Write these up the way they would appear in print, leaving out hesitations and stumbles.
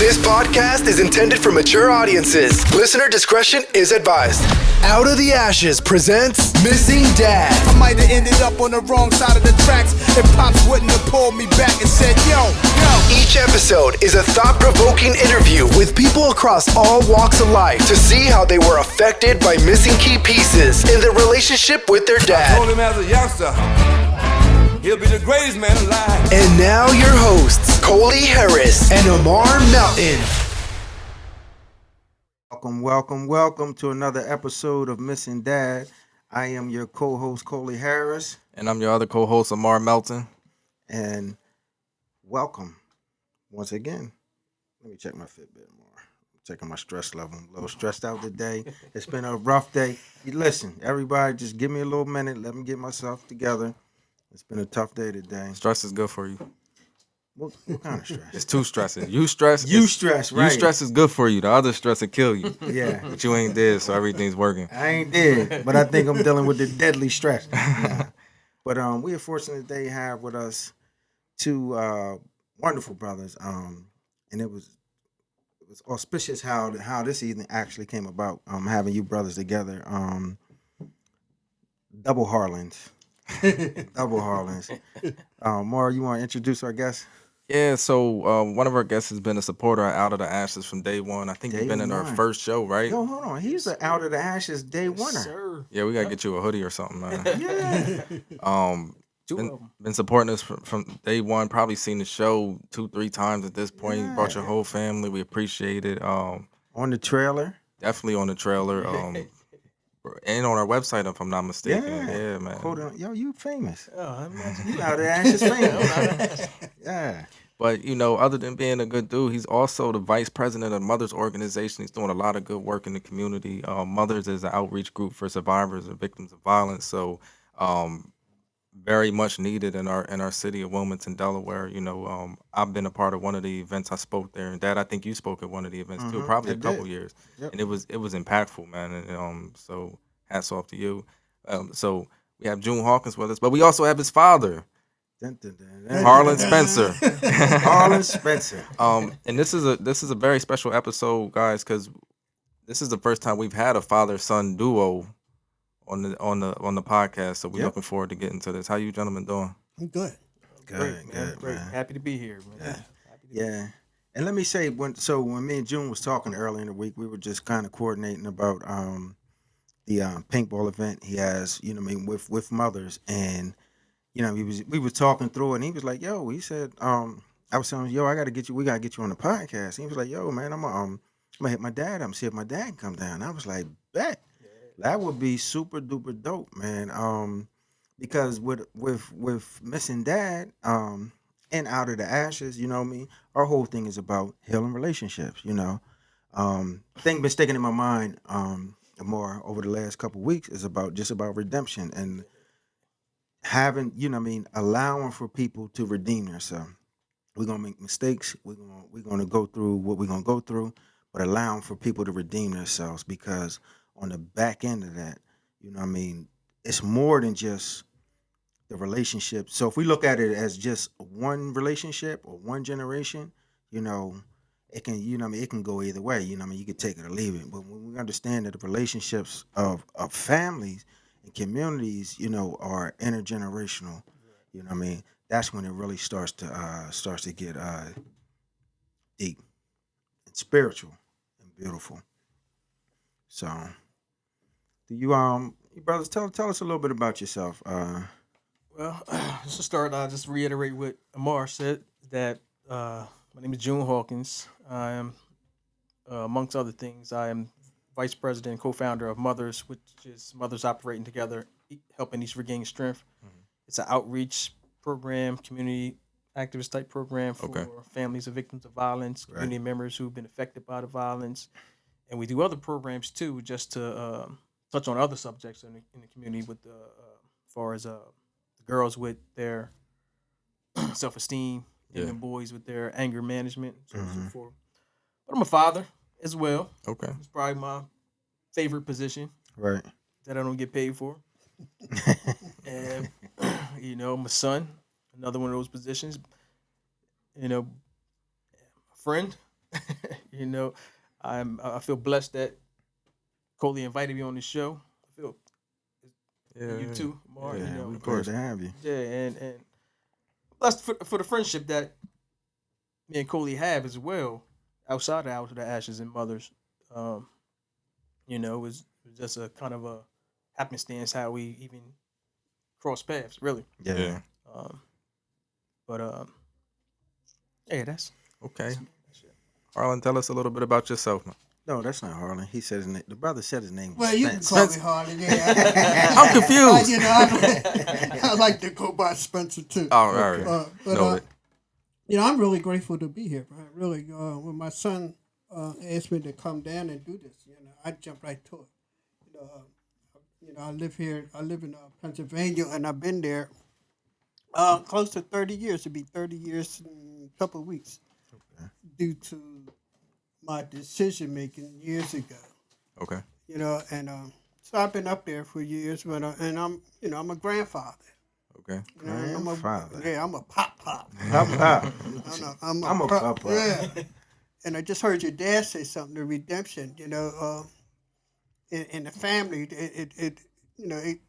This podcast is intended for mature audiences. Listener discretion is advised. Out of the Ashes presents Missing Dad. I might have ended up on the wrong side of the tracks if Pops wouldn't have pulled me back and said, yo. Each episode is a thought-provoking interview with people across all walks of life to see how they were affected by missing key pieces in their relationship with their I dad. told him as a youngster, he'll be the greatest man alive. And now your hosts, Coley Harris and Amar Melton. Welcome to another episode of Missing Dad. I am your co-host, Coley Harris. And I'm your other co-host, Amar Melton. And welcome once again. Let me check my Fitbit more. I'm checking my stress level. I'm a little stressed out today. It's been a rough day. Listen, everybody, just give me a little minute. Let me get myself together. It's been a tough day today. Stress is good for you. What kind of stress? It's two stresses. You stress. You stress, right. You stress is good for you. The other stress will kill you. Yeah. But you ain't dead, so everything's working. I ain't dead, but I think I'm dealing with the deadly stress. Yeah. But we are fortunate today to have with us two wonderful brothers. And it was auspicious how this evening actually came about. Having you brothers together. Double Harlans. Double Harlans. Maura, you want to introduce our guest? Yeah, so one of our guests has been a supporter of Out of the Ashes from day one. I think you've been in our first show, right? Yo, hold on. He's an Out of the Ashes day winner. Sir. Yeah, we got to get you a hoodie or something, man. Yeah. Been supporting us from day one. Probably seen the show 2-3 times at this point. Yeah. Brought your whole family. We appreciate it. On the trailer. Definitely on the trailer. And on our website, if I'm not mistaken. Yeah, man. Hold on. Yo, you famous. Oh, You Out of the Ashes famous. Yeah. But, you know, other than being a good dude, he's also the vice president of the Mothers Organization. He's doing a lot of good work in the community. Mothers is an outreach group for survivors and victims of violence. So very much needed in our city of Wilmington, Delaware. You know, I've been a part of one of the events. I spoke there. And, Dad, I think you spoke at one of the events, too, probably a couple years. Yep. And it was impactful, man. And so hats off to you. So we have June Hawkins with us. But we also have his father. Dun, dun, dun. Harlan Spencer. Harlan Spencer. And this is a very special episode, guys, because this is the first time we've had a father-son duo on the podcast. So we're looking forward to getting to this. How you gentlemen doing? I'm good. Good, Great. man. Happy to be here, man. Yeah. And let me say, when me and June was talking earlier in the week, we were just kind of coordinating about the paintball event he has, with mothers. And we was talking through it, and he was like, "Yo," he said, I was telling him, "Yo, we gotta get you on the podcast." And he was like, "Yo, man, I'm gonna hit my dad up, see if my dad can come down." And I was like, "Bet, that would be super duper dope, man." Because with Missing Dad, and Out of the Ashes, you know what I mean, our whole thing is about healing relationships. Thing been sticking in my mind more over the last couple of weeks is about redemption and having, allowing for people to redeem themselves. We're gonna make mistakes. We're gonna go through what we're gonna go through, but allowing for people to redeem themselves, because on the back end of that, it's more than just the relationship. So if we look at it as just one relationship or one generation, it can, it can go either way. You could take it or leave it. But when we understand that the relationships of families and communities, are intergenerational, that's when it really starts to get deep and spiritual and beautiful. So, do you brothers tell us a little bit about yourself? Well, just to start, I'll just reiterate what Amar said, that my name is June Hawkins. I am, amongst other things, I am vice president and co-founder of Mothers, which is Mothers Operating Together, helping each regain strength. Mm-hmm. It's an outreach program, community activist type program for families of victims of violence, community members who've been affected by the violence. And we do other programs too, just to touch on other subjects in the community, with as far as the girls with their self-esteem, and the boys with their anger management, so on and so forth. But I'm a father as well. Okay. It's probably my favorite position. Right. That I don't get paid for. And, my son, another one of those positions. A friend. You know, I feel blessed that Coley invited me on the show. I feel Yeah, you too, Mark. You Yeah, know, we're of glad course. to have you. yeah, and blessed for the friendship that me and Coley have as well, outside of Out of the Ashes and Mothers. Um, it was just a kind of a happenstance how we even crossed paths, really. Yeah. Yeah. Um, but yeah, Okay. that's it. Harlan, tell us a little bit about yourself, man. No, that's not Harlan. He said his name. The brother said his name was Well, you can Spence. call me Spence. Harlan. Yeah, I'm confused. I like to go by Spencer too. Oh, all right. Okay. But Noted. I'm really grateful to be here. Man. Really, when my son asked me to come down and do this, I jumped right to it. I live here. I live in Pennsylvania, and I've been there close to 30 years. It'll be 30 years in a couple of weeks, due to my decision making years ago. Okay. And so I've been up there for years, and I'm a grandfather. Okay. Grandfather. I'm a pop. Pop. I'm a pop. Yeah. And I just heard your dad say something, the redemption, in the family, it it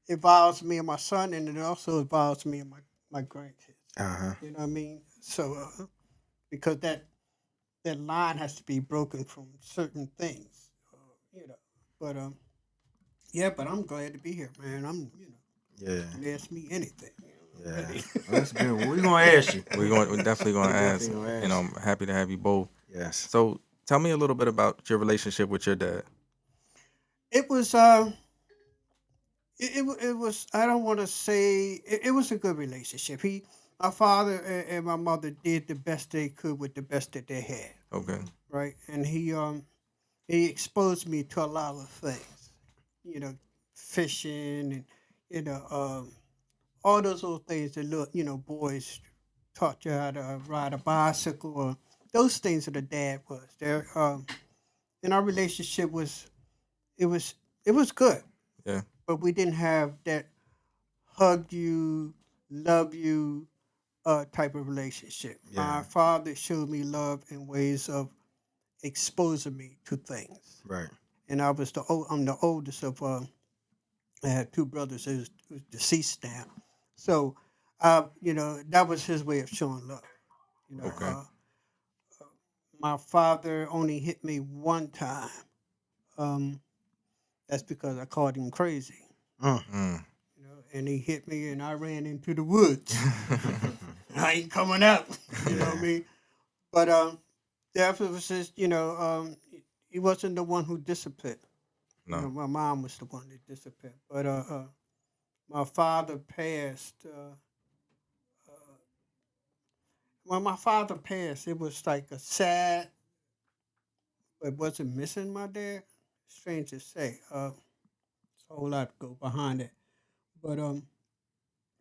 involves me and my son, and it also involves me and my grandkids. Uh-huh. You know what I mean? So, because that line has to be broken from certain things, But yeah, but I'm glad to be here, man. Yeah. You can ask me anything. Yeah. Well, that's good. Well, we're gonna ask you. We're definitely going to ask. Definitely gonna You know, ask I'm happy to have you both. Yes. So, tell me a little bit about your relationship with your dad. It was it was, I don't want to say it was a good relationship. My father and my mother did the best they could with the best that they had, Okay. right? And he exposed me to a lot of things, fishing and you know all those little things that boys taught you how to ride a bicycle, or those things that a dad was there. And our relationship was good, Yeah. but we didn't have that hug you, love you type of relationship. Yeah. My father showed me love in ways of exposing me to things, Right. and I'm the oldest of. I had two brothers who's deceased now, so that was his way of showing love. You know, Okay. my father only hit me one time. Um, that's because I called him crazy. Mm. And he hit me, and I ran into the woods. I ain't coming out. You know what I mean? But that was just, he wasn't the one who disciplined. No. My mom was the one that disciplined. But my father passed. When my father passed, it was like a sad, but wasn't missing my dad. Strange to say. It's a whole lot to go behind it. But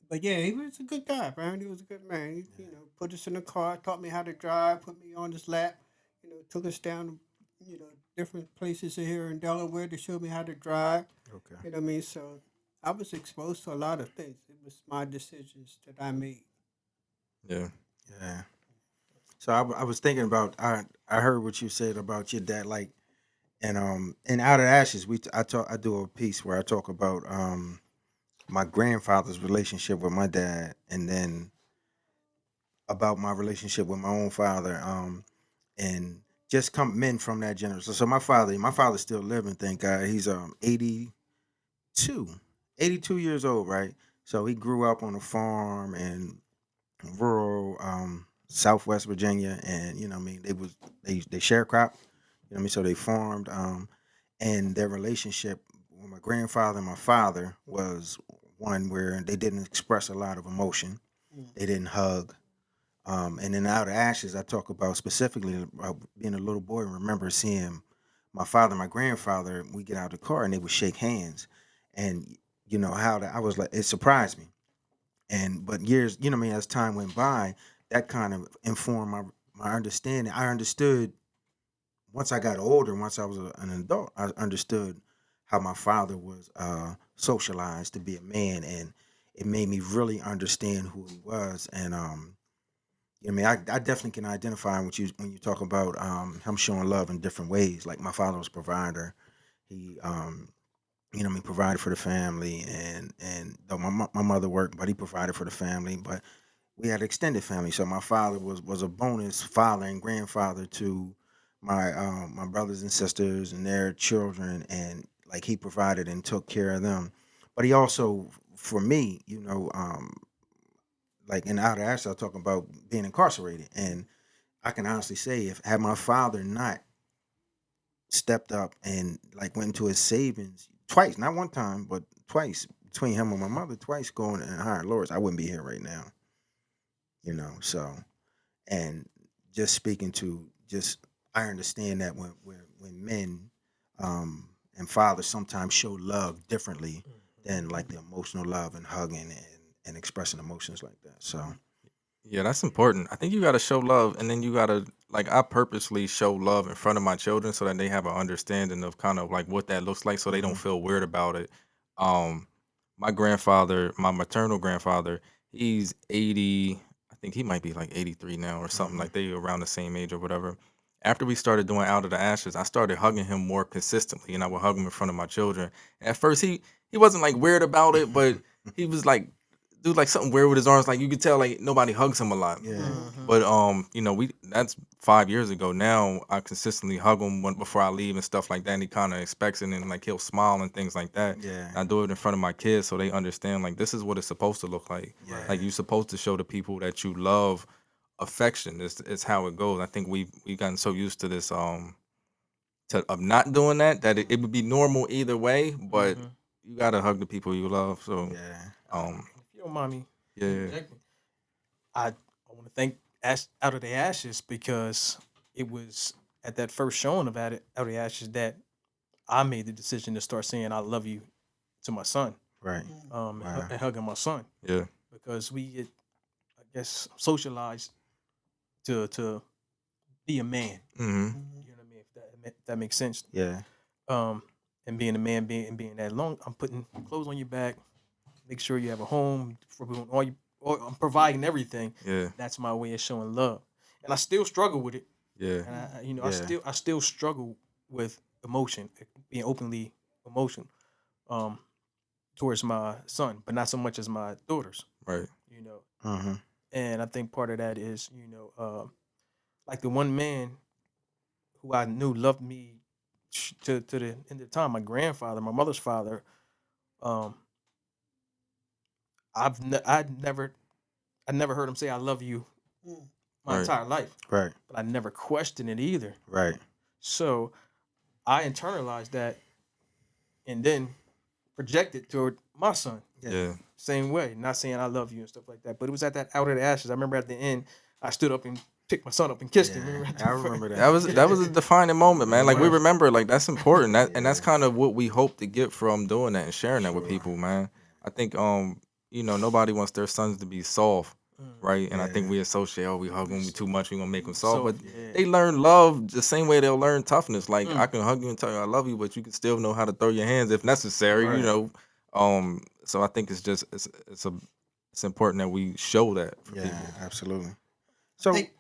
But yeah, he was a good guy, man. He was a good man. He, put us in the car, taught me how to drive, put me on his lap, took us down to, different places here in Delaware to show me how to drive. Okay. You know what I mean? So I was exposed to a lot of things. It was my decisions that I made. Yeah. Yeah. So I was thinking about I heard what you said about your dad, like, and Out of Ashes I do a piece where I talk about my grandfather's relationship with my dad, and then about my relationship with my own father, and just come men from that generation. So my father's still living, thank God. He's 82, 82 years old, right? So he grew up on a farm in rural Southwest Virginia, and you know what I mean, they sharecrop, you know what I mean, so they farmed, and their relationship with my grandfather and my father was one where they didn't express a lot of emotion, they didn't hug, and then Out of Ashes, I talk about specifically about being a little boy and remember seeing my father and my grandfather. We get out of the car and they would shake hands, and I was like, it surprised me. And but years, what I mean, as time went by, that kind of informed my understanding. I understood once I got older, once I was an adult, I understood how my father was socialized to be a man, and it made me really understand who he was. And I mean, I definitely can identify with you when you talk about him showing love in different ways. Like my father was a provider. He he provided for the family, and though my mother worked, but he provided for the family. But we had extended family, so my father was a bonus father and grandfather to my brothers and sisters and their children, and like he provided and took care of them. But he also, for me, like in Outer Ash, I talk about being incarcerated, and I can honestly say, if had my father not stepped up and like went into his savings twice, not one time, but twice between him and my mother, twice going and hiring lawyers, I wouldn't be here right now. So and just speaking to just I understand that when men and fathers sometimes show love differently than like the emotional love and hugging and expressing emotions like that. So Yeah, that's important. I think you gotta show love, and then you gotta like I purposely show love in front of my children so that they have an understanding of kind of like what that looks like, so they don't mhm, feel weird about it. Um, my grandfather, my maternal grandfather, he's 80. I think he might be like 83 now or something. mhm, Like they around the same age or whatever. After we started doing Out of the Ashes, I started hugging him more consistently, and I would hug him in front of my children. At first, he wasn't like weird about it, but he was like do like something weird with his arms. Like you could tell like nobody hugs him a lot. yeah, But we that's 5 years ago. Now I consistently hug him before I leave and stuff like that. And he kind of expects it, and like he'll smile and things like that. yeah, And I do it in front of my kids so they understand like this is what it's supposed to look like. yeah, Like you're supposed to show the people that you love affection. It's how it goes. I think we've gotten so used to this of not doing that it would be normal either way. But you gotta hug the people you love. So yeah. um If you don't mind me yeah. interjecting, I want to thank Out of the Ashes because it was at that first showing of Out of the Ashes that I made the decision to start saying I love you to my son, Right. Wow. and hugging my son Yeah. because we get, I guess, socialized to be a man. Hmm. You know what I mean? If that makes sense. Yeah. Um, and being a man, being that long, I'm putting clothes on your back, make sure you have a home for all you. Or I'm providing everything. Yeah. That's my way of showing love, and I still struggle with it. Yeah. And I Yeah. still struggle with emotion, being openly emotional, um, towards my son, but not so much as my daughters. Right. You know, Uh-huh. and I think part of that is like the one man who I knew loved me to the end of time, my grandfather, my mother's father. Um, I never heard him say I love you my Right. entire life, Right. but I never questioned it either. Right. So I internalized that and then projected toward my son. Yeah. Same way, not saying I love you and stuff like that. But it was at that Out of the Ashes. I remember at the end, I stood up and picked my son up and kissed him. Yeah. Remember at the I remember That that. was a defining moment, man. Like we was. remember, like that's important. And that's Yeah. kind of what we hope to get from doing that and sharing that with Sure. people, man. I think nobody wants their sons to be soft, right? And I think Yeah. we associate, we hug them too much, we gonna make them soft. So But yeah. they learn love the same way they'll learn toughness. Like I Mm. can hug you and tell you I love you, but you can still know how to throw your hands if necessary, Right. So I think it's important that we show that for Yeah, people. absolutely. I So think, go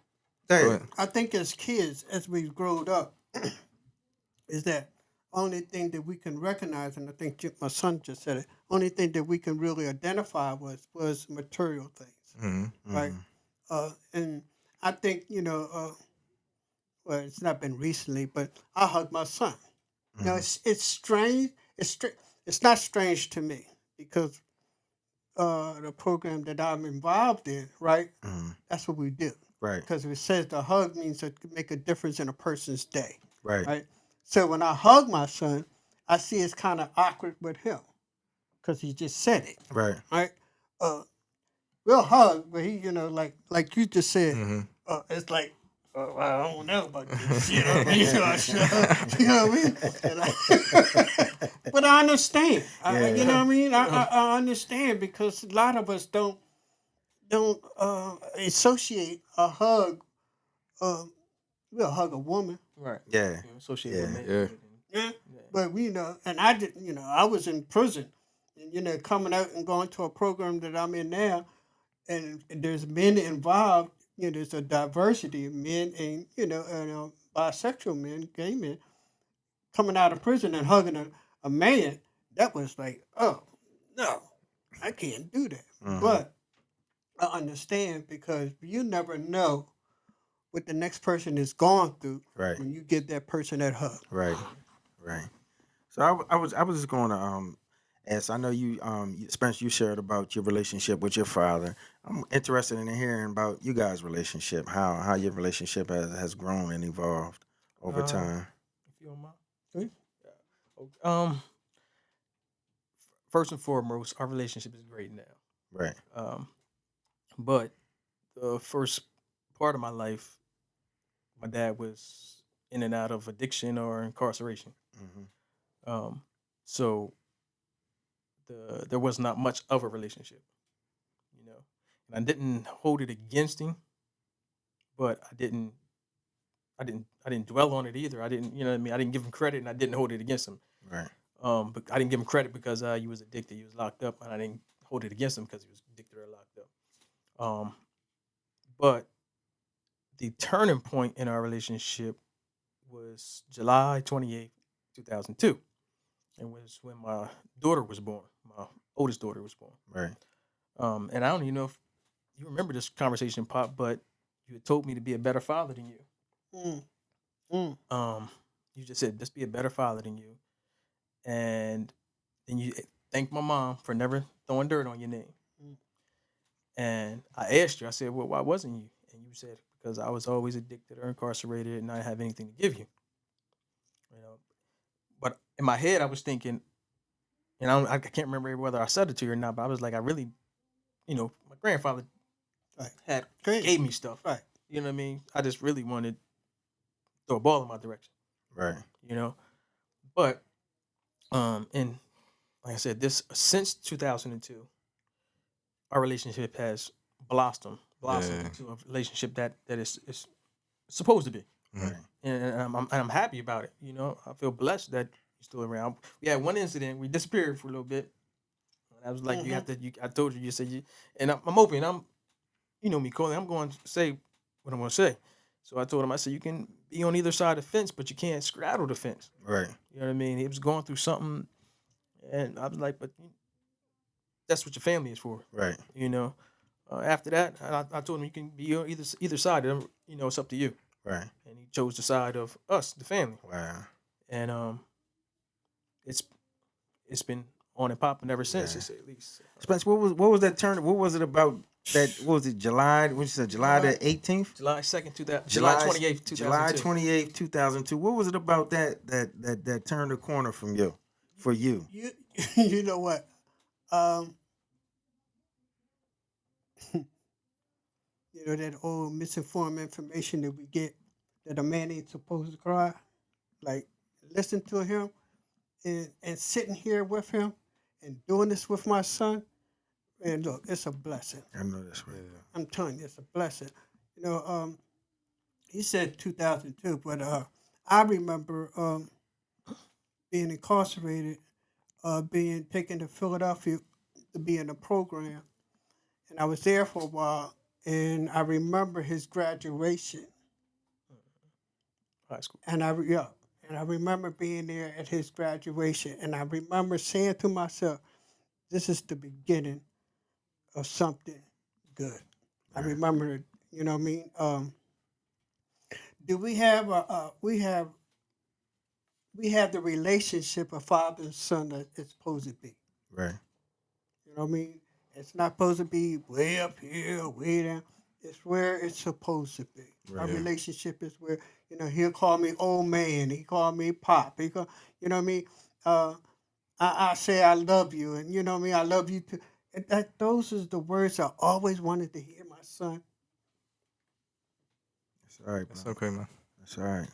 Go ahead. ahead. I think as kids, as we've grown up, is that only thing that we can recognize, and I think my son just said it. Only thing that we can really identify was material things, Hmm. right? And I think well, it's not been recently, but I hug my son. Now it's strange. It's not strange to me because the program that I'm involved in, right? Mhm. That's what we do. Right. Because it says the hug means to make a difference in a person's day, Right. right? So when I hug my son, I see it's kind of awkward with him because he just said it, Right. right? We'll hug, but he, like you just said, Hmm. it's like, well, I don't know about this, you know what I mean? So I should, you know what I mean? But I understand, you know what I mean? I understand because a lot of us don't associate a hug. We'll hug a woman, Right. Yeah. Associated with Yeah. me. Yeah. yeah. But and I did, I was in prison, and coming out and going to a program that I'm in now, and there's men involved. there's a diversity of men and bisexual men, gay men coming out of prison and hugging a man. That was like, oh no, I can't do that. Mm-hmm. But I understand because you never know what the next person is going through Right. when you give that person that hug. Right. Right. So I was just going to ask. I know Spence, you shared about your relationship with your father. I'm interested in hearing about you guys' relationship. How your relationship has grown and evolved over Uh, time. if you don't mind. Hmm? First and foremost, our relationship is great now. Right. Um, but the first part of my life, my dad was in and out of addiction or incarceration. Mm-hmm. Um, so there was not much of a relationship, you know. And I didn't hold it against him, but I didn't dwell on it either. I didn't, you know what I mean? I didn't give him credit and I didn't hold it against him. Right. But I didn't give him credit because he was addicted, he was locked up, and I didn't hold it against him because he was addicted or locked up. Um, but the turning point in our relationship was July 28th, 2002. It was when my daughter was born. My oldest daughter was born. Right. And I don't even know if you remember this conversation, Pop, but you had told me to be a better father than you. Mm, mm. You just said, just be a better father than you. And then you thanked my mom for never throwing dirt on your name. Mm. And I asked you, I said, well, why wasn't you? And you said, because I was always addicted or incarcerated and I didn't have anything to give you. You know, but in my head, I was thinking, and I can't remember whether I said it to you or not, but I was like, I really, my grandfather Right. had Great. gave me stuff. Right. You know what I mean? I just really wanted to throw a ball in my direction. Right. You know, but and like I said, this since 2002, our relationship has blossomed Yeah. into a relationship that is supposed to be, Right. and I'm happy about it. You know, I feel blessed that he's still around. We had one incident, we disappeared for a little bit. And I was like, you have to. I told you, you said you, and I'm open. You know me, Colin. I'm going to say what I'm going to say. So I told him, I said, you can be on either side of the fence, but you can't straddle the fence. Right. You know what I mean? He was going through something, and I was like, but that's what your family is for. Right. You know. After that, I told him you can be on either side. You know, it's up to you. Right. And he chose the side of us, the family. Wow. And it's it's been on and popping ever since, Yeah. to say at least. Spence, what was that turn? What was it about that? What was it? July? What you said? July the 18th? July 2nd, July 28th, 2002. July 28th, 2002. What was it about that turned the corner from you, for you? You know what? That old misinformed information that we get that a man ain't supposed to cry. Like, listen to him and sitting here with him and doing this with my son. And look, it's a blessing. I know that's right. I'm telling you, it's a blessing. He said 2002, but I remember being incarcerated, being taken to Philadelphia to be in a program, and I was there for a while. And I remember his graduation, High school. and I remember being there at his graduation, and I remember saying to myself, "This is the beginning of something good." I remember, you know what I mean. Do we have we have the relationship of father and son that it's supposed to be? Right. You know what I mean? It's not supposed to be way up here, way down. It's where it's supposed to be. Our Right. relationship is where, he'll call me old man. He call me pop. You know what I mean? Uh, I say I love you, and you know what I mean? I love you too. And those are the words I always wanted to hear my son. That's all right, That's bro. okay, man. That's all right.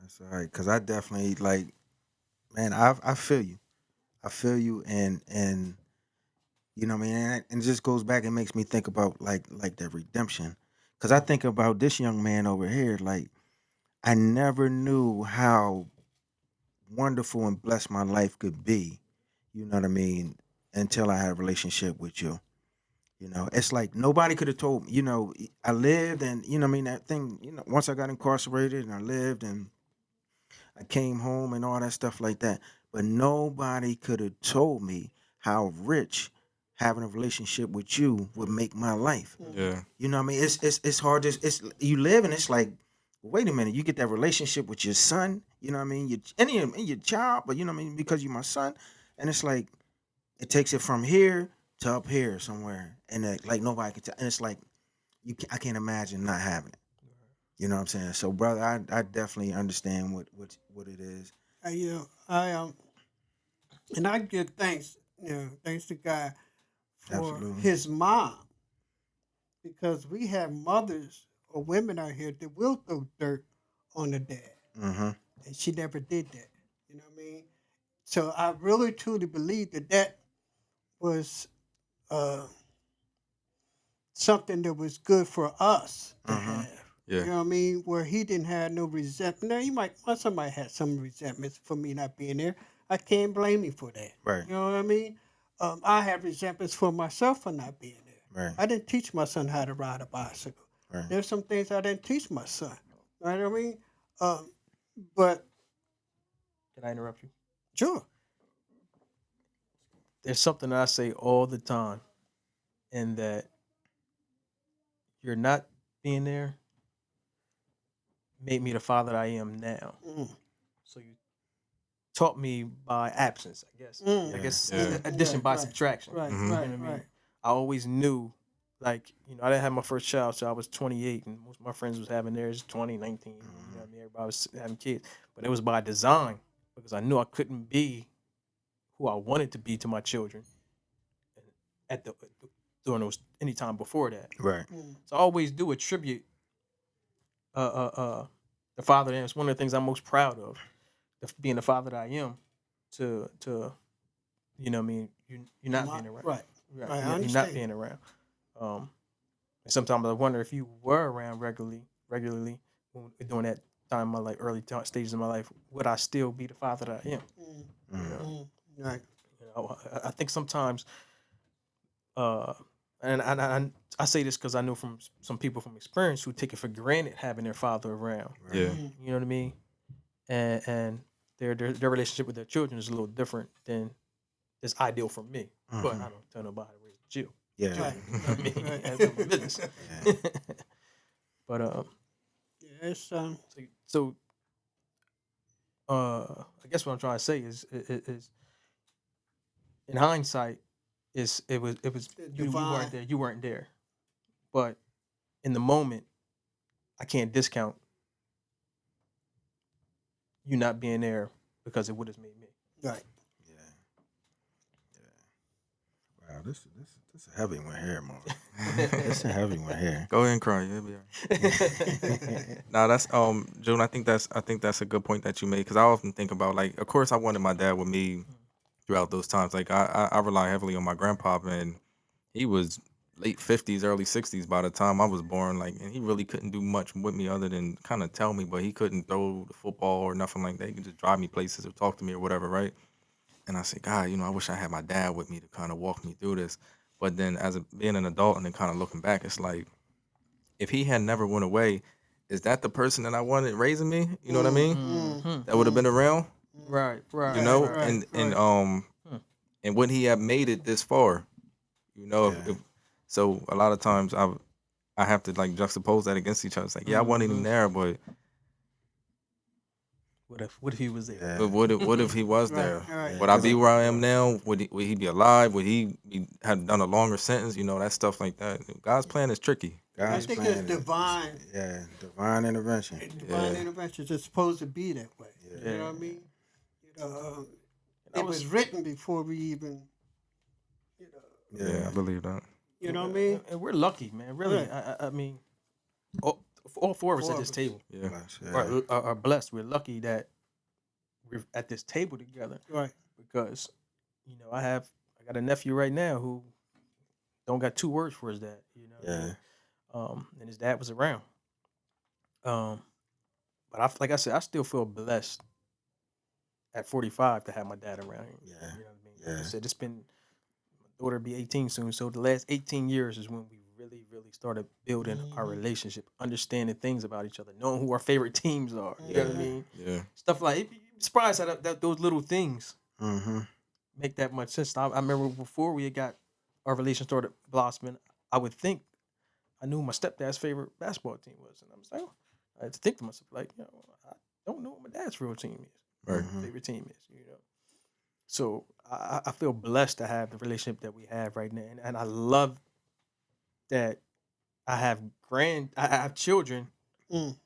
That's all right. Cause I definitely man. I feel you. I feel you, and you know what I mean. And it just goes back and makes me think about like that redemption. Cause I think about this young man over here. Like I never knew how wonderful and blessed my life could be. You know what I mean? Until I had a relationship with you. You know, it's like nobody could have told me. You know, I lived, and you know, what I mean, that thing. You know, once I got incarcerated, and I lived, and I came home, and all that stuff like that. But nobody could have told me how rich having a relationship with you would make my life. Yeah. You know what I mean? It's hard to it's you live and it's like, wait a minute, you get that relationship with your son, you know what I mean? Your child, but you know what I mean, because you're my son. And it's like it takes it from here to up here somewhere. And like nobody can tell. And it's like I can't imagine not having it. You know what I'm saying? So brother, I definitely understand what it is. You know, and I give thanks, thanks to God for Absolutely. his mom, because we have mothers or women out here that will throw dirt on the dad, Mm-hmm. and she never did that. You know what I mean? So I really truly believe that was uh, something that was good for us to Mm-hmm. have. Yeah. You know what I mean? Where he didn't have no resentment. Now, somebody had some resentments for me not being there. I can't blame him for that. Right. You know what I mean? I have resentments for myself for not being there. Right. I didn't teach my son how to ride a bicycle. Right. There's some things I didn't teach my son. You know what I mean? But Can I interrupt you? sure. There's something I say all the time, and that you're not being there made me the father that I am now. Mm. So you taught me by absence, I guess. Mm. I guess Yeah. addition by Right, subtraction. Right, Mhm. right, You know what I mean? right. I always knew, like, I didn't have my first child till I was 28, and most of my friends was having theirs 20, 19. You know what I mean? Everybody was having kids. But it was by design, because I knew I couldn't be who I wanted to be to my children at the during those any time before that. Right. So I always do attribute the father. And it's one of the things I'm most proud of, being the father that I am, to you know what I mean, you're not being around. Right. Right. Right, I You're not understand. being around. And sometimes I wonder if you were around regularly during that time in my life, stages of my life, would I still be the father that I am? Right. I think sometimes, uh, and I say this because I know from some people from experience who take it for granted having their father around. Yeah. You know what I mean? And their relationship with their children is a little different than is ideal for me. But I don't tell nobody to raise a child. Yeah. Right. You know what I mean? That's my business. But Yeah, it's so I guess what I'm trying to say is in hindsight, it was you weren't there. You weren't there. But in the moment, I can't discount you not being there, because it would have made me. right. Yeah. Yeah. Wow, this is a heavy one here, Mark. It's a heavy one here. Go ahead and cry. You'll be all right. Now that's June. I think that's a good point that you made, because I often think about, like, of course I wanted my dad with me throughout those times. Like I rely heavily on my grandpa, and he was late 50s, early 60s by the time I was born. Like, and he really couldn't do much with me other than kind of tell me, but he couldn't throw the football or nothing like that. He could just drive me places or talk to me or whatever, right? And I said, God, I wish I had my dad with me to kind of walk me through this. But then being an adult and then kind of looking back, it's like, if he had never went away, is that the person that I wanted raising me? You know what I mean? That would have been around, Right. you know? right, And would he have made it this far? Yeah. So a lot of times I have to, like, juxtapose that against each other. It's like, yeah, I wanted him there, but What if he was there? Yeah. But what if he was there? right. Would I be where I am now? Would he be alive? Would he have done a longer sentence? That stuff like that. God's plan is tricky. God's think plan it's divine. Yeah, divine intervention. Divine interventions are supposed to be that way. Yeah. You know what I mean? It was written before we even, Yeah, I believe that. you know what I mean? And we're lucky, man. Really, Right. I mean, all four of us Four at of this us. table Yeah. Yeah. are blessed. We're lucky that we're at this table together, Right. because I got a nephew right now who don't got two words for his dad. Yeah. And his dad was around. But like I said, I still feel blessed at 45 to have my dad around. Yeah. You know what I mean? Like I Yeah. said, it's been daughter be 18 soon. So the last 18 years is when we really, really started building our relationship, understanding things about each other, knowing who our favorite teams are. You know what I mean? Yeah. Stuff like you're surprised that those little things Mm-hmm. make that much sense. I remember before we had got our relation started blossoming, I would think I knew my stepdad's favorite basketball team was, and I was like, oh, I had to think to myself like, I don't know what my dad's real team is, Right. favorite team is. So I feel blessed to have the relationship that we have right now, and I love that I have I have children Mm.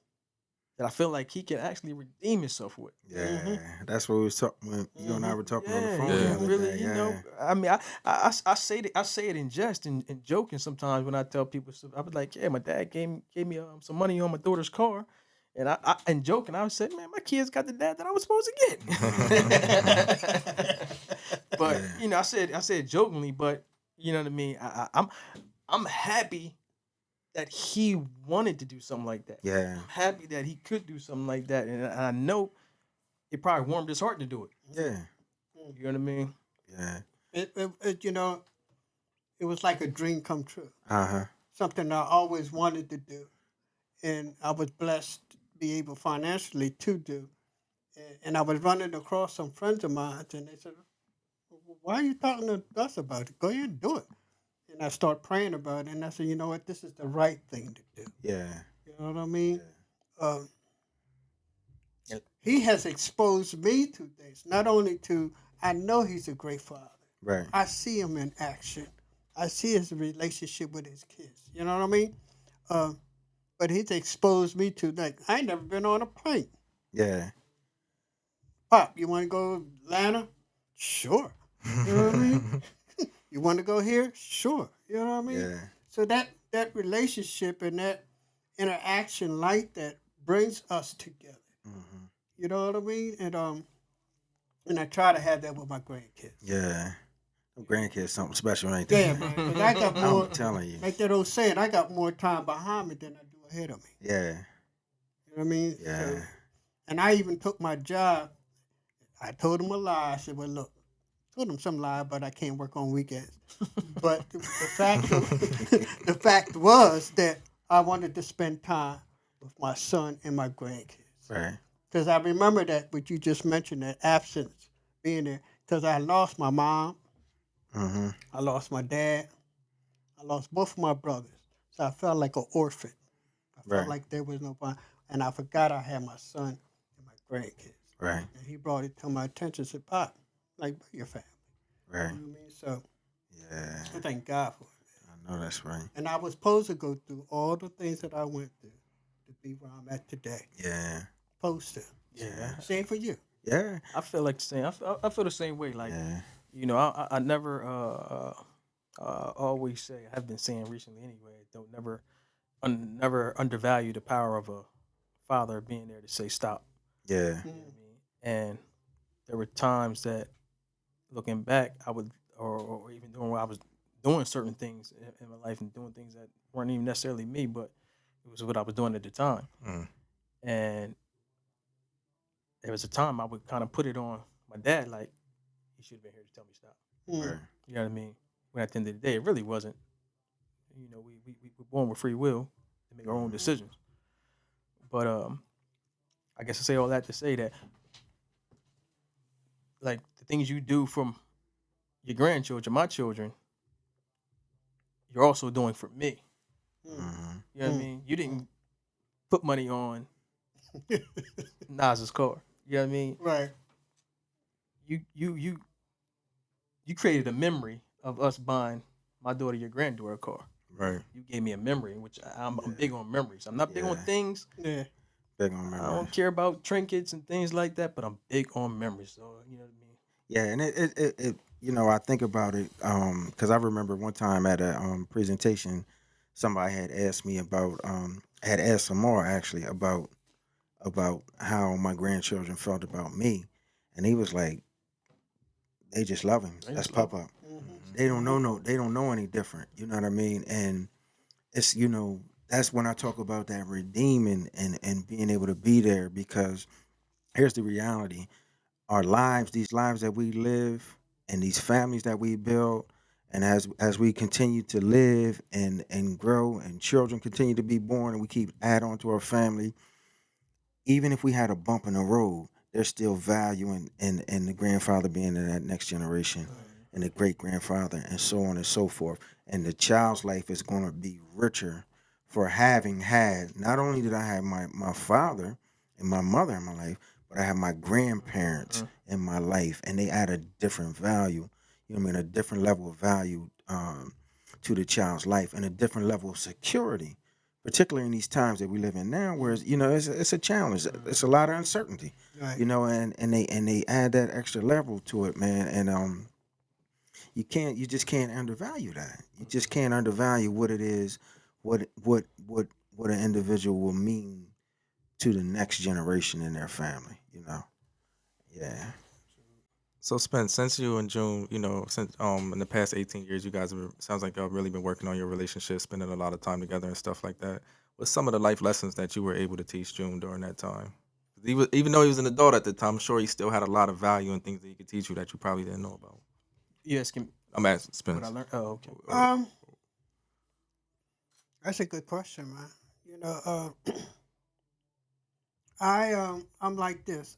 that I feel like he can actually redeem himself with. Yeah, that's what we was talking when you and I were talking on the phone he the Yeah. can other really, day. Yeah. I mean, I say it in jest and joking sometimes when I tell people. I was like, yeah, my dad gave me some money on my daughter's car, and I and joking, I would say, man, my kids got the dad that I was supposed to get. But Yeah. I said jokingly, but you know what I mean. I'm happy that he wanted to do something like that. Yeah. I'm happy that he could do something like that, and I know it probably warmed his heart to do it. Yeah. You know what I mean? Yeah. It was like a dream come true. Uh-huh. Something I always wanted to do, and I was blessed to be able financially to do. And I was running across some friends of mine, and they said, "Why are you talking to us about it? Go ahead and do it." And I start praying about it, and I said, "You know what? This is the right thing to do." Yeah. You know what I mean? Um, he has exposed me to things. Not only to, I know he's a great father. Right. I see him in action. I see his relationship with his kids. You know what I mean? But he's exposed me to, like, I ain't never been on a plane. Yeah. Pop, you want to go to Atlanta? Sure. You know what I mean? You want to go here? Sure. You know what I mean? Yeah. So that relationship and that interaction like that brings us together. Mm-hmm. You know what I mean? And I try to have that with my grandkids. Yeah. Them grandkids something special, ain't they? Yeah, man. Because I got more. I'm telling you. Like that old saying, I got more time behind me than I do ahead of me. Yeah. You know what I mean? Yeah. So, and I even took my job. I told him a lie. I said, "Well, look, told him some lie, but I can't work on weekends." But the the fact was that I wanted to spend time with my son and my grandkids. Right. Because I remember that what you just mentioned, that absence being there. Because I lost my mom, Mm-hmm. I lost my dad, I lost both of my brothers. So I felt like an orphan. I felt Right. like there was nobody. And I forgot I had my son and my grandkids. Right. And he brought it to my attention and said, "Pop, like, bring your family." Right. You know what I mean? So Yeah. I thank God for it. I know that's right. And I was supposed to go through all the things that I went through to be where I'm at today. Yeah. Supposed to. Yeah. Same for you. Yeah. I feel like the same. I feel the same way. Like Yeah. I never always say, I've been saying recently anyway, don't never undervalue the power of a father being there to say stop. Yeah. You know what I mean? And there were times that, looking back, I would, or even doing where I was doing certain things in my life and doing things that weren't even necessarily me, but it was what I was doing at the time. Mm. And there was a time I would kind of put it on my dad, like, he should have been here to tell me stop. Right. You know what I mean? When at the end of the day, it really wasn't. We were born with free will to make our own decisions. But I guess I say all that to say that, like, the things you do from your grandchildren, my children, you're also doing for me. Mm-hmm. You know what I mean? You didn't put money on Nas's car. You know what I mean? Right. You created a memory of us buying my daughter, your granddaughter, a car. Right. You gave me a memory, which I'm big on memories. I'm not big on Yeah. things. Yeah. Big on I memory. don't care about trinkets and things like that, but I'm big on memories. So you know what I mean? Yeah, and it I think about it because I remember one time at a presentation, somebody had asked me about had asked some more actually about how my grandchildren felt about me, and he was like, they just love him. They That's just love Papa. Mm-hmm. They don't know any different. You know what I mean? And it's that's when I talk about that redeeming and being able to be there, because here's the reality: our lives, these lives that we live, and these families that we build, And as we continue to live and grow, and children continue to be born, and we keep add on to our family, even if we had a bump in the road, there's still value in the grandfather being in that next generation, and the great grandfather, and so on and so forth. And the child's life is going to be richer for having had. Not only did I have my father and my mother in my life, but I have my grandparents in my life, and they add a different value. You know what I mean? A different level of value to the child's life, and a different level of security, particularly in these times that we live in now, where it's a challenge. It's a lot of uncertainty, Right. and they add that extra level to it, man. And you just can't undervalue that. You just can't undervalue what it is, what an individual will mean to the next generation in their family. Yeah. So Spence, since you and June, since in the past 18 years, you guys have sounds like y'all really been working on your relationship, spending a lot of time together and stuff like that. What's some of the life lessons that you were able to teach June during that time? Even though he was an adult at the time, I'm sure he still had a lot of value and things that he could teach you that you probably didn't know about. You asking I'm asking what I Spence. learned? Oh, okay. Um, that's a good question, man. You know, I'm like this.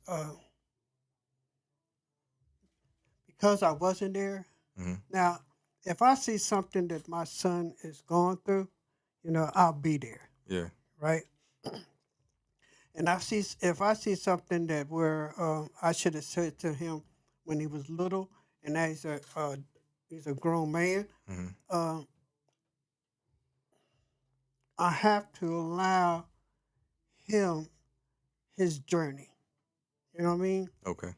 Because I wasn't there. Hmm. Now, if I see something that my son is going through, I'll be there, Yeah. right? And if I see something that where I should have said to him when he was little, and now he's a grown man, Hmm. uh, I have to allow him his journey. You know what I mean? Okay.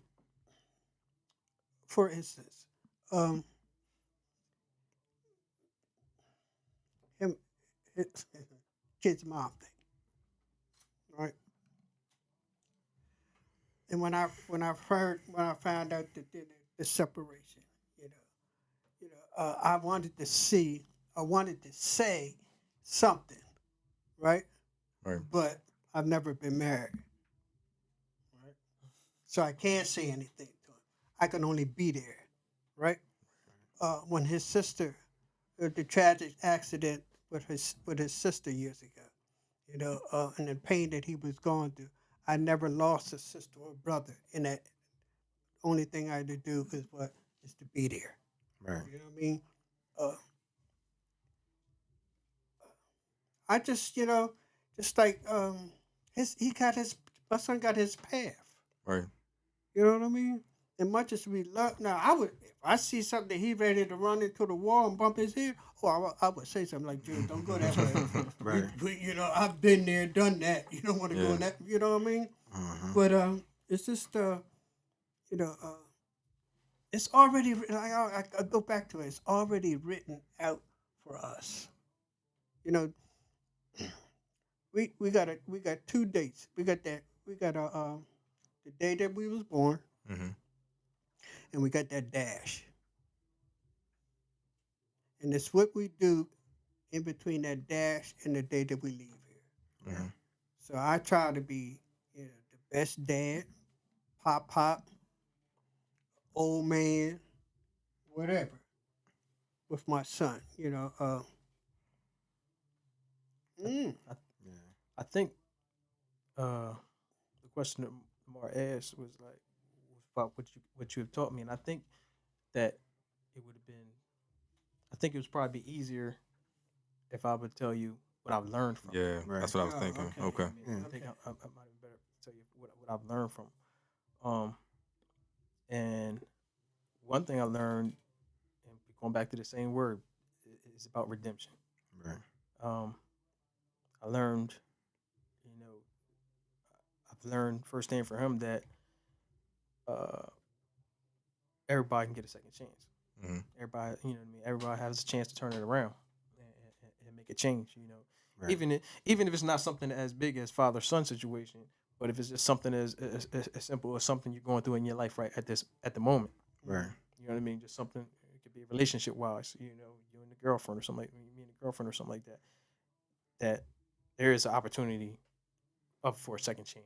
For instance, um, him, his kid's mom thing, right? And when I found out that the separation, you know, I wanted to say something, right? Right. But I've never been married, right? So I can't say anything to him. I can only be there, right? When his sister, the tragic accident with his sister years ago, and the pain that he was going through, I never lost a sister or brother, and that only thing I had to do is to be there. Right. You know what I mean? Uh, I just just like his he got his my son got his path. Right. You know what I mean? And much as we love now, I would if I see something that he ready to run into the wall and bump his head, I would say something like, "Dude, don't go that way." Right. I've been there, done that. You don't want to go Yeah. in that. You know what I mean? Uh-huh. But it's just you know, it's already. I go back to it. It's already written out for us. You know, we got two dates. We got the day that we was born, Hmm. and we got that dash. And it's what we do in between that dash and the day that we leave here. Hmm. So I try to be, the best dad, pop, old man, whatever, with my son. Mm, I, Yeah. I think the question that Mar asked was like was about what you have taught me, and I think that it would have been. I think it was probably easier if I would tell you what I've learned from it. Yeah. Right. That's what I was oh, thinking. okay. Okay. I think Okay. I might have better tell you what I've learned from. Um, and one thing I learned, and going back to the same word, is about redemption. Right. Um, I learned, you know, I've learned firsthand from him that uh, everybody can get a second chance. Hmm. Everybody, you know what I mean. Everybody has a chance to turn it around and make a change. Right. Even if it's not something as big as father son situation, but if it's just something as simple as something you're going through in your life right at the moment. Right. You know what I mean? Just something. It could be relationship wise. You and the girlfriend or something like me and the girlfriend or something like that. That there is an opportunity up for a second chance.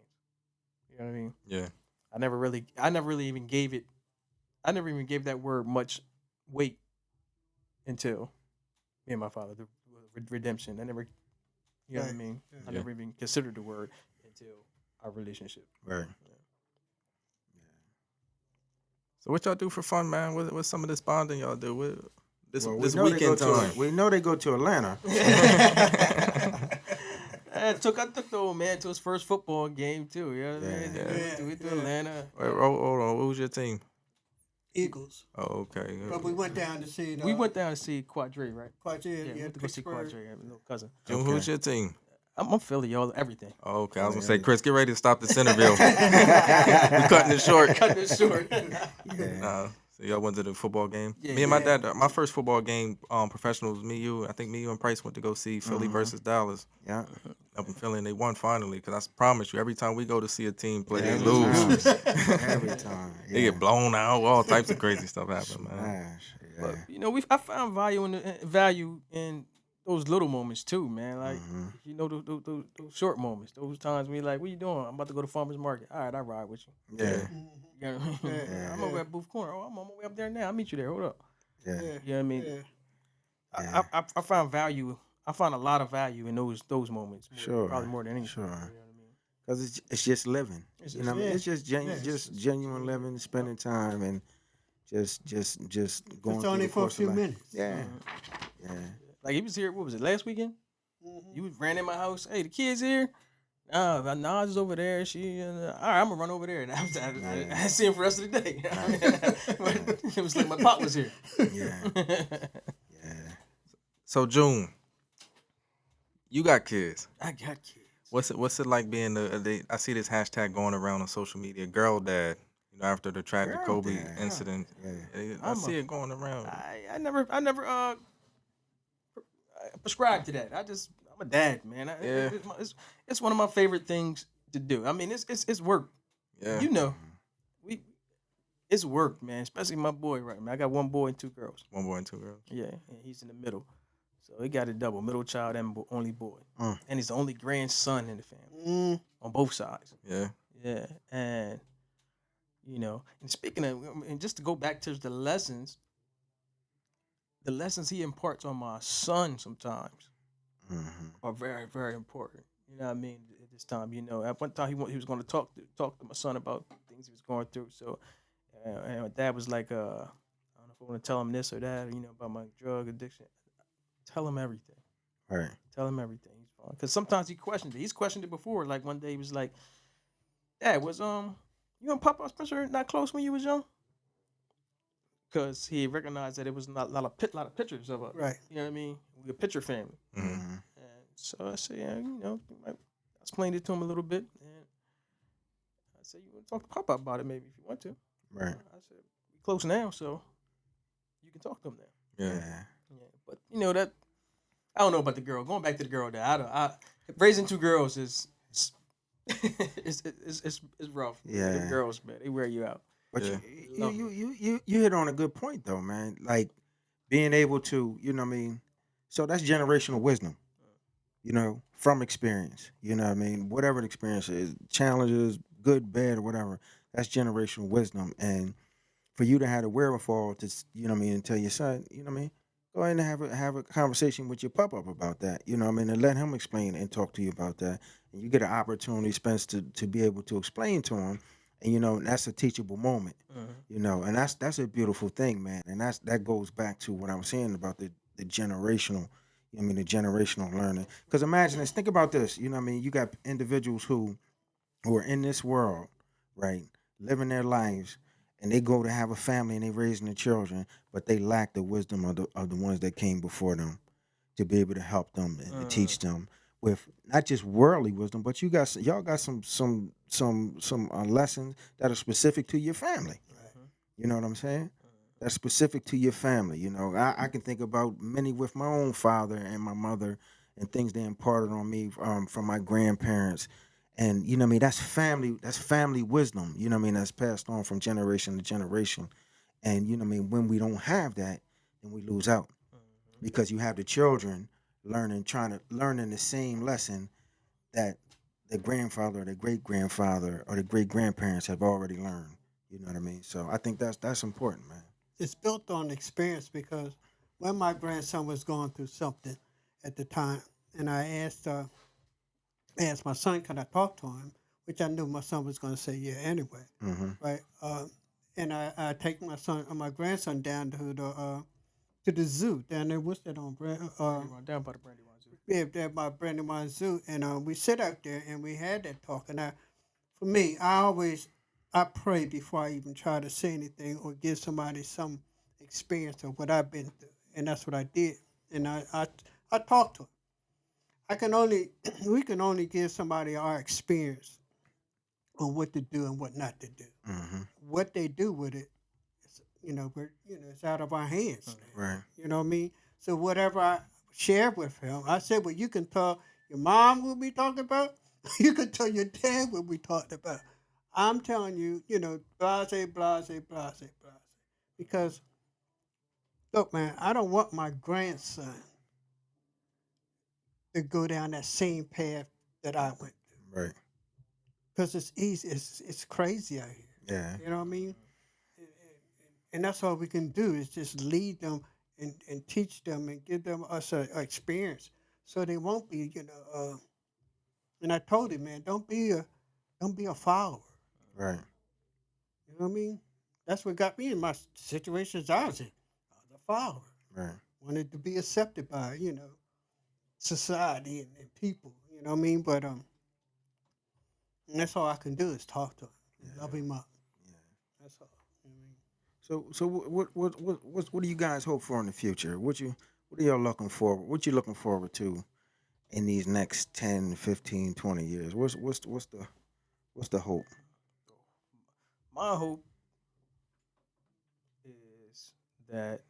You know what I mean? Yeah. I never really even gave it. I never even gave that word much weight until me and my father, the redemption. I never, you know what I Right. mean? I Yeah. never even considered the word until our relationship. Right. So what y'all do for fun, man? What's some of this bonding y'all do? This Well, this weekend time. we know they go to Atlanta. I took the old man to his first football game too. You know what I mean? Yeah. We went to Atlanta. Wait, hold on. What was your team? Eagles. Oh, okay. But we went down to see the We went down to see Quadre, right? Quadrille, Yeah, we went to go see Pittsburgh. Quadre, my little cousin. June, who's your team? I'm Philly, y'all, everything. Oh, okay. I was Oh, gonna say, yeah. Chris, get ready to stop this interview. We cutting it short. Cut this short. So y'all went to the football game. Yeah, Me and my yeah. dad. My first football game, professional was me, you. I think me, you, and Price went to go see Philly versus Dallas Yeah. up in Philly, and they won finally. Because I promise you, every time we go to see a team play, they Every lose. time. Every time. They get blown out. All types of crazy stuff happen, man. Smash. Yeah. But you know, I found value in those little moments too, man. Like you know, those short moments, those times when you're like, "What you doing? I'm about to go to farmers market." All right, I ride with you. Yeah. You know what I mean? Yeah. I'm over at Booth Corner. Oh, I'm on my way up there now. I'll meet you there. Hold up. Yeah. Yeah. You know what I mean? Yeah. I found value. I found a lot of value in those moments. Sure. Probably more than anything. Sure. You know what I mean? Because it's just living. It's You know what I mean? yeah. It's just just genuine living, spending time, and just going It's through only the for a course of few life. minutes. Yeah. Yeah. Like he was here. What was it? Last weekend? You ran in my house. Hey, the kids here. Nas is over there. She. All right, I'm gonna run over there. And I see him for the rest of the day. But it was like my pop was here. Yeah. Yeah. So June, you got kids. I got kids. What's it like being I see this hashtag going around on social media, girl dad. You know, after the tragic Girl Kobe dad. incident, Yeah. I see it going around. I never prescribed to that. I'm a dad, man. Yeah. It's one of my favorite things to do. I mean, it's work. Yeah, You know, it's work, man. Especially my boy, right, man. I got one boy and two girls. one boy and two girls. Yeah, and he's in the middle. So he got a double, middle child and only boy. Mm. And he's the only grandson in the family on both sides. Yeah, Yeah, and you know, and speaking of, and just to go back to the lessons he imparts on my son sometimes are very, very important. You know what I mean? At this time, you know, at one time he was going to talk to my son about things he was going through. So, and my dad was like, I don't know if I want to tell him this or that, you know, about my drug addiction. Tell him everything. Right. Tell him everything. He's fine. Because sometimes he questioned it. He's questioned it before. Like one day he was like, "Dad, was you and Papa Spencer not close when you was young?" Because he recognized that it was not a lot of pictures of us. Right. You know what I mean? We a picture family. Mm-hmm. And so I said, yeah, you know, I explained it to him a little bit. And I said, you want to talk to Papa about it maybe if you want to. Right. I said, we close now, so you can talk to him now. yeah. Yeah. Yeah, but you know that I don't know about the girl. Going back to the girl, that I raising two girls is it's rough. Yeah. The girls, man, they wear you out. But Yeah. you hit on a good point though, man. Like being able to, you know what I mean? So that's generational wisdom. You know, from experience. You know what I mean? Whatever the experience is, challenges, good, bad, or whatever, that's generational wisdom. And for you to have the wherewithal to, you know what I mean, and tell your son, you know what I mean, go ahead and have a conversation with your pop up about that. You know what I mean, and let him explain and talk to you about that. And you get an opportunity, Spence, to be able to explain to him. And you know, that's a teachable moment. You know, and that's a beautiful thing, man. And that goes back to what I was saying about the generational, I mean, the generational learning. Because imagine this, think about this. You know what I mean? You got individuals who are in this world, right, living their lives, and they go to have a family and they raising their children, but they lack the wisdom of the ones that came before them to be able to help them and to teach them with not just worldly wisdom, but y'all got some lessons that are specific to your family. You know what I'm saying? That's specific to your family. You know, I can think about many with my own father and my mother and things they imparted on me from my grandparents. And, you know what I mean, that's family wisdom, you know what I mean, that's passed on from generation to generation. And, you know what I mean, when we don't have that, then we lose out. Because you have the children learning the same lesson that the grandfather or the great grandfather or the great grandparents have already learned. You know what I mean? So I think that's important, man. It's built on experience because when my grandson was going through something at the time, and I asked my son, "Can I talk to him?" Which I knew my son was going to say yeah anyway, Mm-hmm. right? And I take my grandson down to the zoo down there. What's that on Brandywine, down by the Brandywine Zoo. yeah, there by Brandywine Zoo, and we sit out there and we had that talk. And for me, I pray before I even try to say anything or give somebody some experience of what I've been through, and that's what I did. And I talked to him. I can only we can only give somebody our experience on what to do and what not to do. Mm-hmm. What they do with it, it's out of our hands. Right. You know what I mean? So whatever I shared with him, I said, well, you can tell your mom what we talked about. You can tell your dad what we talked about. I'm telling you, blase, blase, blase, blase. Because, look, man, I don't want my grandson to go down that same path that I went through. Right. Because it's easy. It's crazy out here. Yeah. You know what I mean? And that's all we can do is just lead them and teach them and give them us a experience so they won't be, and I told him, man, don't be a follower. Right. You know what I mean? That's what got me in my situations I was in. I was a follower. Right. Wanted to be accepted by, society and people. You know what I mean? But and that's all I can do is talk to him, love him up. Yeah. That's all. You know what I mean? So what do you guys hope for in the future? What are y'all looking forward? What you looking forward to in these next 10, 15, 20 years? What's the hope? My hope is that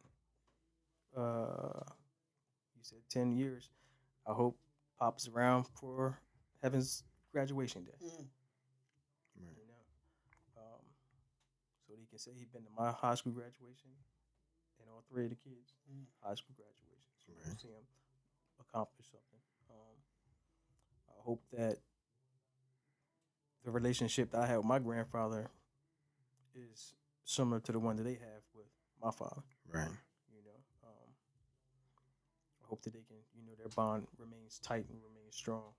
you said 10 years. I hope Pop's around for Heaven's graduation day. Mm. Right. You know, so he can say he's been to my high school graduation and all three of the kids' high school graduation. So we'll Right. see him accomplish something. I hope that the relationship that I had with my grandfather is similar to the one that they have with my father. Right. I hope that they can, their bond remains tight and remains strong,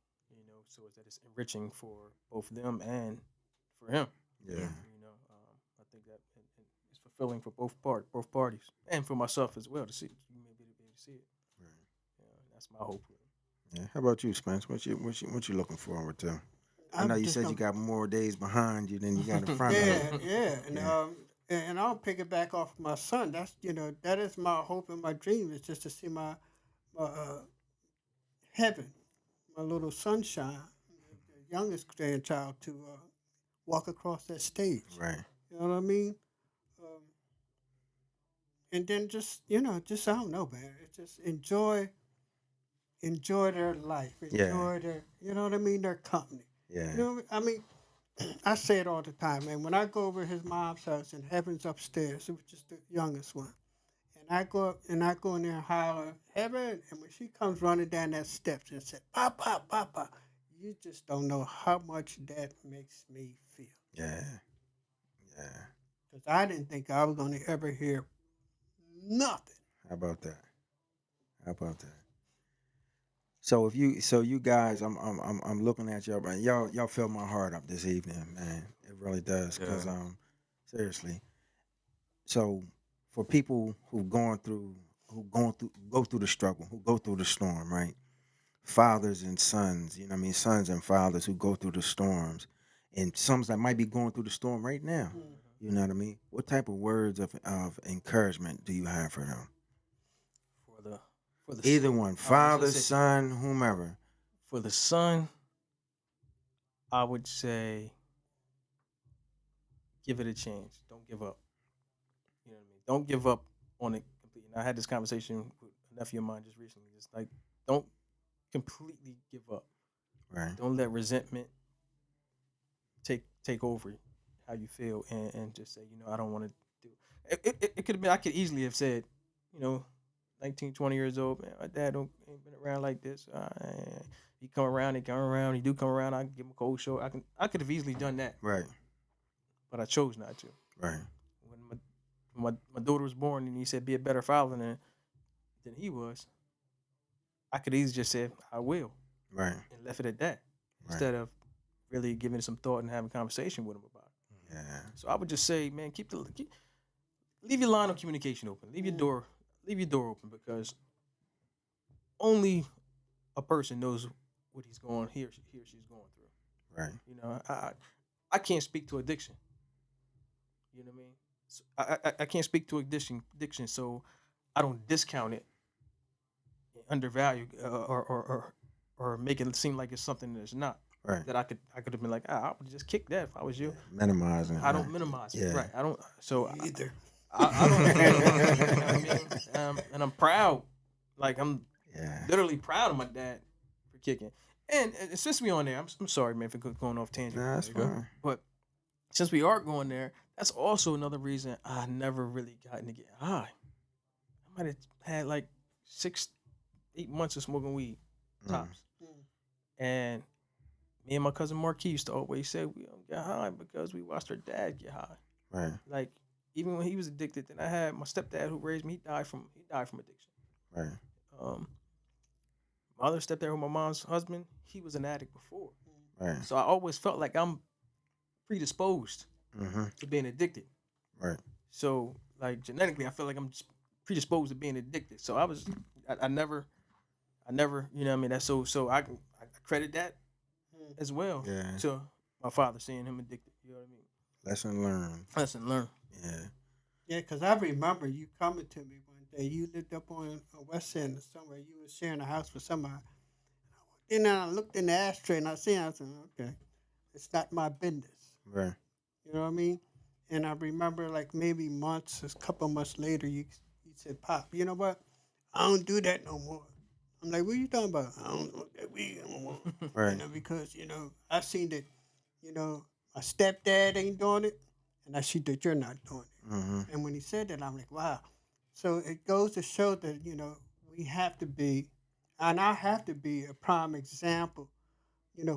so that it's enriching for both them and for him. Yeah. I think that it's fulfilling for both parties, and for myself as well to see, maybe to be able to see it. Right. That's my hope. Yeah. How about you, Spence? What you looking forward to? I I'm know you just said you gonna- got more days behind you than you got in front of you. Yeah. And Yeah. and I'll pick it back off my son. That's that is my hope and my dream is just to see my heaven, my little sunshine, the youngest grandchild to walk across that stage. Right. You know what I mean? Um, and then just I don't know, man. It's just enjoy their life, Yeah. enjoy their, you know what I mean, their company. Yeah. You know, I mean, I say it all the time, man. When I go over to his mom's house and Heaven's upstairs, it was just the youngest one, and I go up and I go in there and holler, Heaven, and when she comes running down that steps and said, Papa, Papa, you just don't know how much that makes me feel. Yeah. Yeah. Because I didn't think I was going to ever hear nothing. How about that? How about that? So you guys, I'm looking at y'all, man. Y'all fill my heart up this evening, man. It really does, cause Yeah. seriously. So for people go through the struggle, who go through the storm, right? Fathers and sons, you know what I mean, sons and fathers who go through the storms, and some that might be going through the storm right now. You know what I mean? What type of words of encouragement do you have for them? For the Either one, I was father, gonna say, son, whomever. for the son, I would say give it a chance. Don't give up. You know what I mean? Don't give up on it completely. And I had this conversation with a nephew of mine just recently. It's like, don't completely give up. Right. Don't let resentment take over how you feel, and just say, I don't want to do it. It could have been, I could easily have said, 19, 20 years old, man, my dad ain't been around like this. He come around, he do come around, I can give him a cold shoulder. I could have easily done that, Right. but I chose not to. Right. When my daughter was born and he said be a better father, then than he was, I could easily just say I will Right. and left it at that Right. instead of really giving it some thought and having a conversation with him about it. Yeah. So I would just say, man, leave your line of communication open. Leave your door open because only a person knows what he or she's going through. Right. You know, I can't speak to addiction. You know what I mean? So I can't speak to addiction, so I don't discount it, undervalue, or make it seem like it's something that it's not. Right. That I could have been like, I would just kick that if I was you. Minimizing. I don't right. minimize it. Yeah. Right. I don't. So Either. I don't. You know what I mean? And I'm proud. Like I'm Yeah. literally proud of my dad for kicking. And since we on there, I'm sorry, man, for going off tangent. Nah, that's fine. But since we are going there, that's also another reason I never really gotten to get high. I might have had like 6-8 months of smoking weed, tops. And me and my cousin Marquis used to always say we don't get high because we watched our dad get high. Right. Like even when he was addicted, then I had my stepdad who raised me. He died from addiction. Right. My other stepdad, who my mom's husband, he was an addict before. Right. So I always felt like I'm predisposed Mm-hmm. to being addicted. Right. So like genetically, I feel like I'm just predisposed to being addicted. So I never, you know what I mean? That's so I credit that as well Yeah. to my father seeing him addicted. You know what I mean? Lesson learned. Lesson learned. Yeah. Yeah, because I remember you coming to me one day. You lived up on West End or somewhere. You were sharing a house with somebody. Then I looked in the ashtray and I said, okay, it's not my business. Right. You know what I mean? And I remember like maybe a couple months later, you said, Pop, you know what? I don't do that no more. I'm like, what are you talking about? I don't know that weed no more. Right. You know, because, I seen that, my stepdad ain't doing it, and I see that you're not doing it. Mm-hmm. And when he said that, I'm like, wow. So it goes to show that, we have to be, and I have to be a prime example,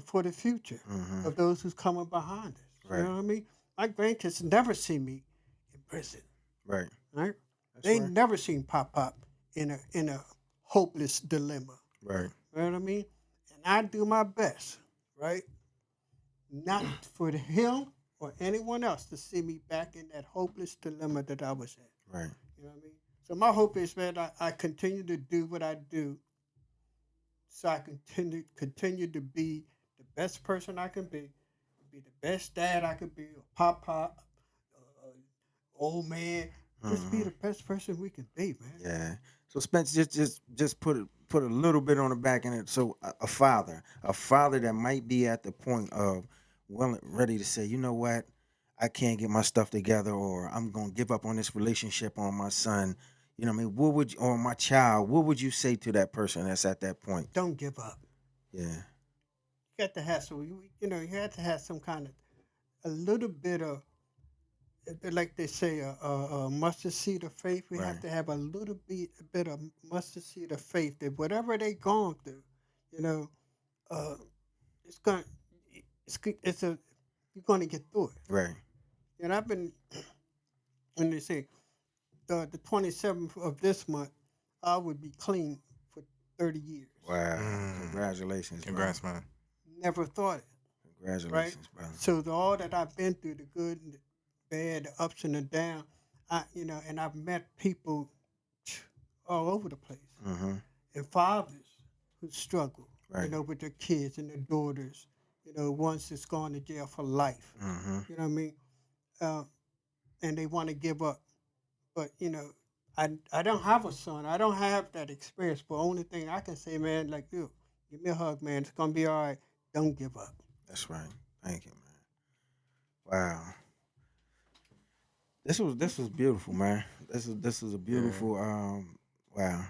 for the future Mm-hmm. of those who's coming behind us. Right. You know what I mean? My grandkids never see me in prison, Right. right? That's They right. never seen Pop in a hopeless dilemma. Right. You know what I mean? And I do my best, right? Not for him or anyone else to see me back in that hopeless dilemma that I was in. Right. You know what I mean? So my hope is, man, I continue to do what I do so I continue to be the best person I can be the best dad I could be, a pop, old man. Just be the best person we can be, man. Yeah. So Spence, just put a little bit on the back end. So a father that might be at the point of ready to say, you know what, I can't get my stuff together, or I'm gonna give up on this relationship on my son. You know what I mean? What would you, or my child? What would you say to that person that's at that point? Don't give up. Yeah. You got to have you have to have some kind of a little bit of, like they say, a mustard seed of faith. We have Right. to have a little bit of mustard seed of faith that whatever they going through, it's going, you're going to get through it. Right. And I've been, when they say the 27th of this month, I would be clean for 30 years. Wow. Congratulations. Congrats, bro. man. Never thought it. Congratulations, brother. So all that I've been through, the good and the bad, the ups and the down, and I've met people all over the place, Mm-hmm. and fathers who struggle, Right. with their kids and their daughters, ones that's gone to jail for life. Mm-hmm. You know what I mean? And they want to give up, but I don't have a son. I don't have that experience. But only thing I can say, man, like you, give me a hug, man. It's gonna be all right. Don't give up. That's right. Thank you, man. Wow. This was beautiful, man. This is a beautiful wow.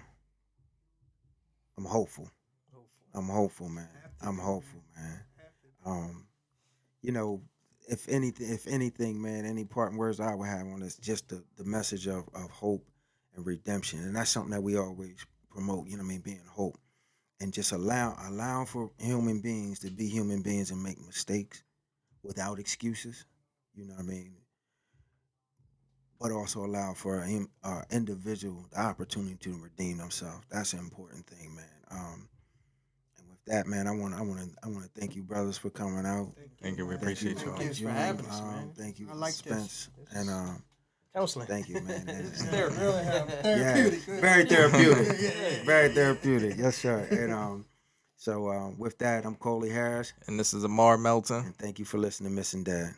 I'm hopeful. I'm hopeful, man. I'm hopeful, man. If anything, man, any parting words I would have on this, just the message of hope and redemption. And that's something that we always promote, being hope. And just allow for human beings to be human beings and make mistakes without excuses. You know what I mean? but also allow for an individual the opportunity to redeem themselves. That's an important thing, man. And with that, man, I want to thank you, brothers, for coming out. Thank you. We Thank you, appreciate you. Thank you for June. having us, man. Thank you, I like this. Spence, and Counseling. thank you, man. It's And- therapy. Therapeutic. Very therapeutic. Very therapeutic. Yes, sir. And so with that, I'm Coley Harris, And this is Amar Melton. and thank you for listening to Missing Dad.